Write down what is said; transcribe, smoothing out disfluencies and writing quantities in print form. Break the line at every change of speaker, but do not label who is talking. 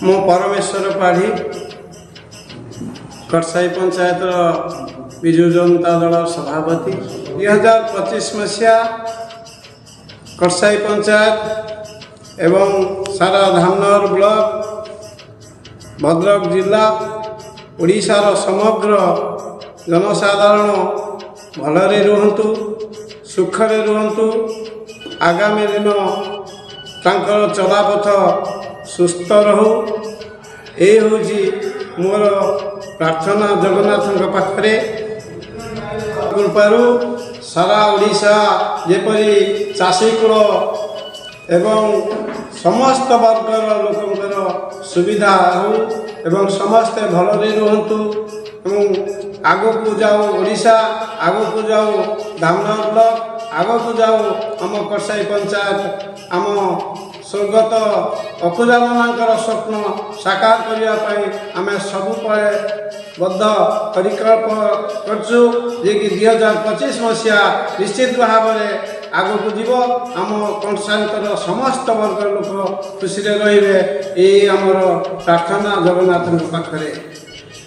मो परमेश्वर पाढ़ी कटसाई पंचायत विजु जनता दल सभापति 2025 मसीहा कटसाई पंचायत एवं सारा धामनगर ब्लॉक भद्रक जिला ओडिशार समग्र जनसाधारण भलरे रुहंतु सुखरे रुहंतु आगामी दिन तांकर चलापथ सुस्थ रहू ए होची मोर प्रार्थना जगन्नाथ पाखरे कृपारू सारा ओडिशा जेपरी चाषीकूल एवं समस्त वर्गर लोकंकर सुविधा हो एवं समस्ते भलरे रुहंतु एवं आगकू जाओ ओडिशा आगकू जाओ धामनगर ब्लॉक आगकू जाओ आम कटसाई पंचायत आम स्वर्गत अकुजानंकर स्वप्न साकार करने आम सबुपले बद्ध परिकल्प करछु जे कि 2025 मसीहा निश्चित भाव में आगकू जीव आम कंसाईतर समस्त वर्ग लोक खुशी रे रहिबे ए आमर प्रार्थना जगन्नाथ पाखरे।